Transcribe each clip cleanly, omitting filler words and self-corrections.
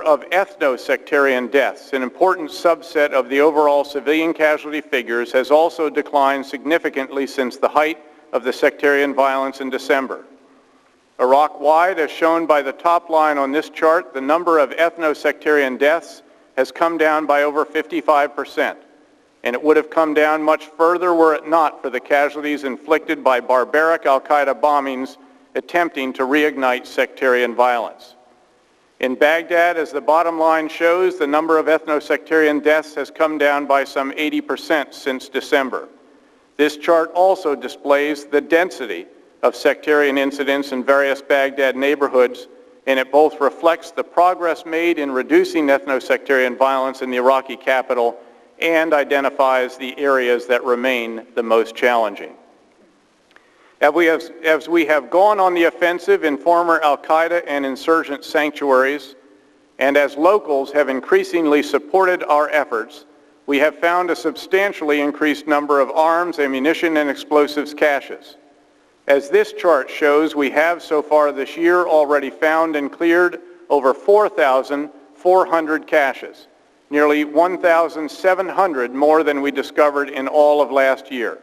number of ethno-sectarian deaths, an important subset of the overall civilian casualty figures, has also declined significantly since the height of the sectarian violence in December. Iraq-wide, as shown by the top line on this chart, the number of ethno-sectarian deaths has come down by over 55%, and it would have come down much further were it not for the casualties inflicted by barbaric al-Qaeda bombings attempting to reignite sectarian violence. In Baghdad, as the bottom line shows, the number of ethno-sectarian deaths has come down by some 80% since December. This chart also displays the density of sectarian incidents in various Baghdad neighborhoods, and it both reflects the progress made in reducing ethno-sectarian violence in the Iraqi capital and identifies the areas that remain the most challenging. As we have gone on the offensive in former al-Qaeda and insurgent sanctuaries, and as locals have increasingly supported our efforts, we have found a substantially increased number of arms, ammunition, and explosives caches. As this chart shows, we have so far this year already found and cleared over 4,400 caches, nearly 1,700 more than we discovered in all of last year.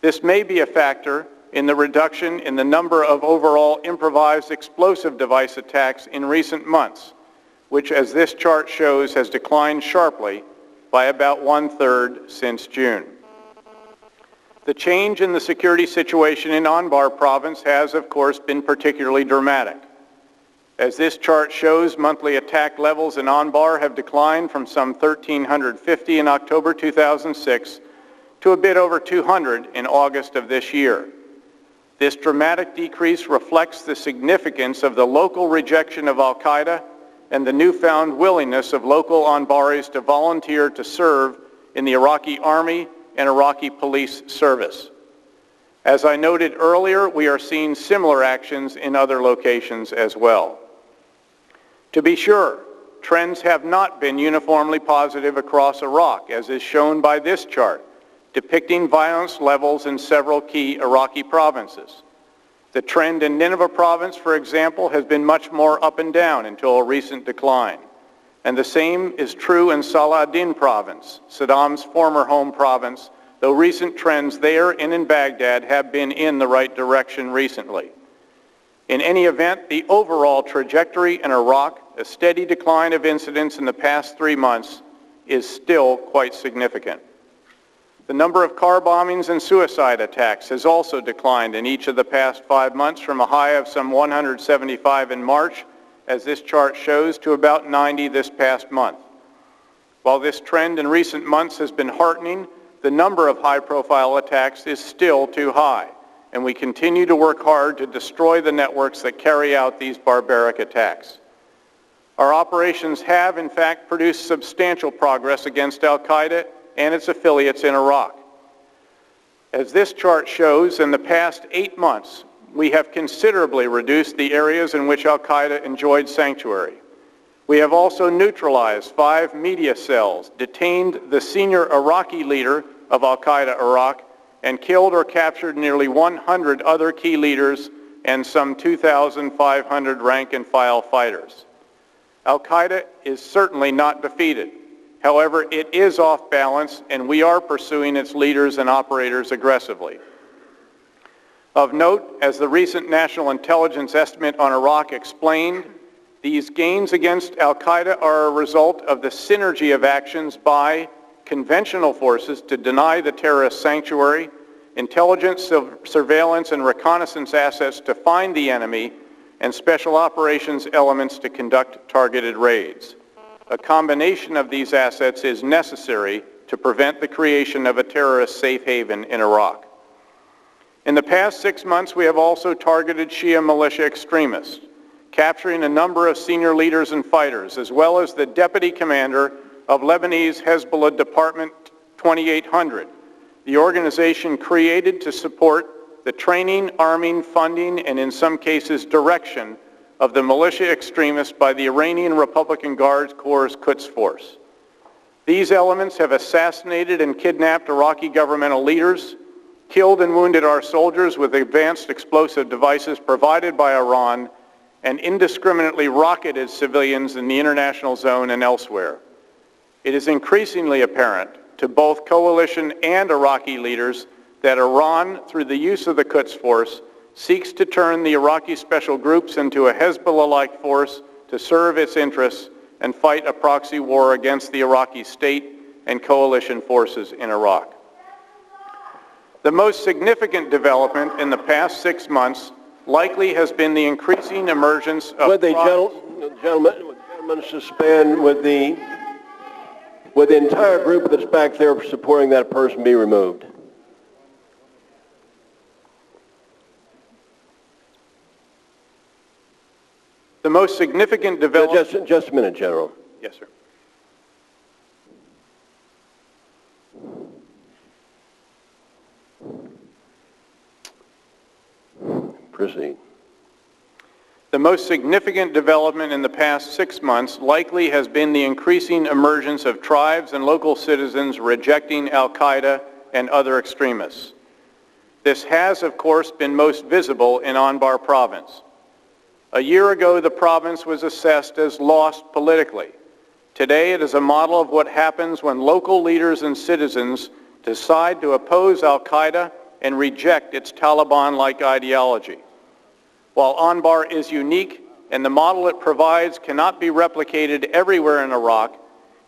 This may be a factor in the reduction in the number of overall improvised explosive device attacks in recent months, which, as this chart shows, has declined sharply by about 1/3 since June. The change in the security situation in Anbar province has, of course, been particularly dramatic. As this chart shows, monthly attack levels in Anbar have declined from some 1,350 in October 2006 to a bit over 200 in August of this year. This dramatic decrease reflects the significance of the local rejection of al-Qaeda and the newfound willingness of local Anbaris to volunteer to serve in the Iraqi Army and Iraqi Police Service. As I noted earlier, we are seeing similar actions in other locations as well. To be sure, trends have not been uniformly positive across Iraq, as is shown by this chart, depicting violence levels in several key Iraqi provinces. The trend in Nineveh province, for example, has been much more up and down until a recent decline. And the same is true in Salah ad-Din province, Saddam's former home province, though recent trends there and in Baghdad have been in the right direction recently. In any event, the overall trajectory in Iraq, a steady decline of incidents in the past 3 months, is still quite significant. The number of car bombings and suicide attacks has also declined in each of the past 5 months from a high of some 175 in March, as this chart shows, to about 90 this past month. While this trend in recent months has been heartening, the number of high-profile attacks is still too high, and we continue to work hard to destroy the networks that carry out these barbaric attacks. Our operations have, in fact, produced substantial progress against al-Qaeda and its affiliates in Iraq. As this chart shows, in the past 8 months, we have considerably reduced the areas in which al-Qaeda enjoyed sanctuary. We have also neutralized 5 media cells, detained the senior Iraqi leader of al-Qaeda Iraq, and killed or captured nearly 100 other key leaders and some 2,500 rank-and-file fighters. Al-Qaeda is certainly not defeated. However, it is off balance, and we are pursuing its leaders and operators aggressively. Of note, as the recent National Intelligence Estimate on Iraq explained, these gains against al-Qaeda are a result of the synergy of actions by conventional forces to deny the terrorist sanctuary, intelligence, surveillance, and reconnaissance assets to find the enemy, and special operations elements to conduct targeted raids. A combination of these assets is necessary to prevent the creation of a terrorist safe haven in Iraq. In the past 6 months, we have also targeted Shia militia extremists, capturing a number of senior leaders and fighters, as well as the deputy commander of Lebanese Hezbollah Department 2800, the organization created to support the training, arming, funding, and in some cases direction of the militia extremists by the Iranian Republican Guard Corps' Quds Force. These elements have assassinated and kidnapped Iraqi governmental leaders, killed and wounded our soldiers with advanced explosive devices provided by Iran, and indiscriminately rocketed civilians in the international zone and elsewhere. It is increasingly apparent to both coalition and Iraqi leaders that Iran, through the use of the Quds Force, seeks to turn the Iraqi special groups into a Hezbollah-like force to serve its interests and fight a proxy war against the Iraqi state and coalition forces in Iraq. The most significant development in the past 6 months likely has been the increasing emergence of... Would the gentleman suspend, would the entire group that's back there supporting that person be removed? The most significant development... Just a minute, General. Yes, sir. Proceed. The most significant development in the past 6 months likely has been the increasing emergence of tribes and local citizens rejecting al-Qaeda and other extremists. This has, of course, been most visible in Anbar province. A year ago, the province was assessed as lost politically. Today, it is a model of what happens when local leaders and citizens decide to oppose al-Qaeda and reject its Taliban-like ideology. While Anbar is unique and the model it provides cannot be replicated everywhere in Iraq,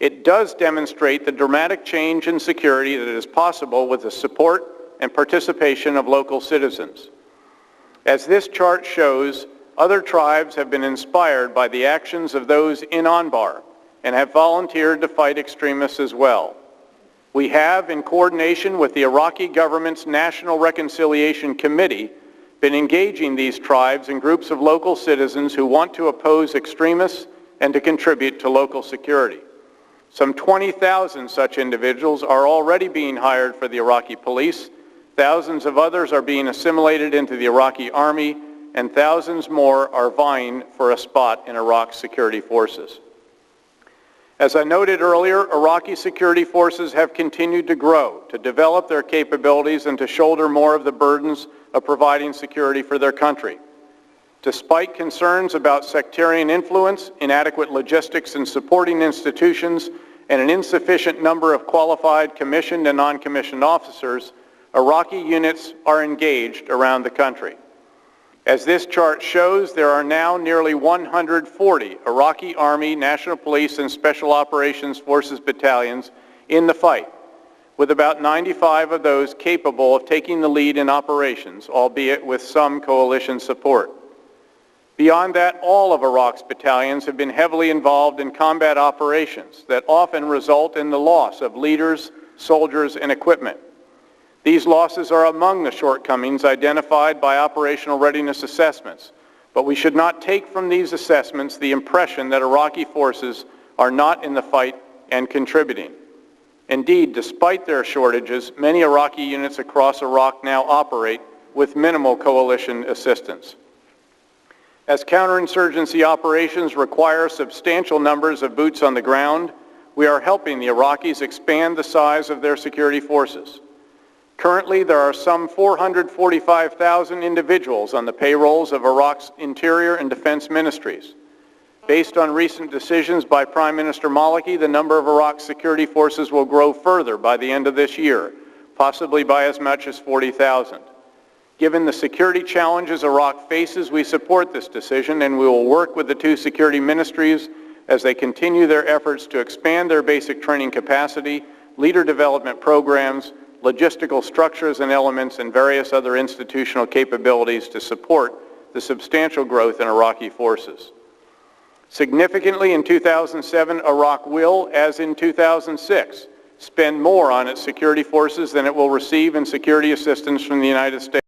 it does demonstrate the dramatic change in security that is possible with the support and participation of local citizens. As this chart shows, other tribes have been inspired by the actions of those in Anbar and have volunteered to fight extremists as well. We have, in coordination with the Iraqi government's National Reconciliation Committee, been engaging these tribes and groups of local citizens who want to oppose extremists and to contribute to local security. Some 20,000 such individuals are already being hired for the Iraqi police, thousands of others are being assimilated into the Iraqi army, and thousands more are vying for a spot in Iraq's security forces. As I noted earlier, Iraqi security forces have continued to grow, to develop their capabilities, and to shoulder more of the burdens of providing security for their country. Despite concerns about sectarian influence, inadequate logistics and supporting institutions, and an insufficient number of qualified commissioned and non-commissioned officers, Iraqi units are engaged around the country. As this chart shows, there are now nearly 140 Iraqi Army, National Police, and Special Operations Forces battalions in the fight, with about 95 of those capable of taking the lead in operations, albeit with some coalition support. Beyond that, all of Iraq's battalions have been heavily involved in combat operations that often result in the loss of leaders, soldiers, and equipment. These losses are among the shortcomings identified by operational readiness assessments, but we should not take from these assessments the impression that Iraqi forces are not in the fight and contributing. Indeed, despite their shortages, many Iraqi units across Iraq now operate with minimal coalition assistance. As counterinsurgency operations require substantial numbers of boots on the ground, we are helping the Iraqis expand the size of their security forces. Currently, there are some 445,000 individuals on the payrolls of Iraq's interior and defense ministries. Based on recent decisions by Prime Minister Maliki, the number of Iraq's security forces will grow further by the end of this year, possibly by as much as 40,000. Given the security challenges Iraq faces, we support this decision, and we will work with the two security ministries as they continue their efforts to expand their basic training capacity, leader development programs, logistical structures and elements, and various other institutional capabilities to support the substantial growth in Iraqi forces. Significantly, in 2007, Iraq will, as in 2006, spend more on its security forces than it will receive in security assistance from the United States.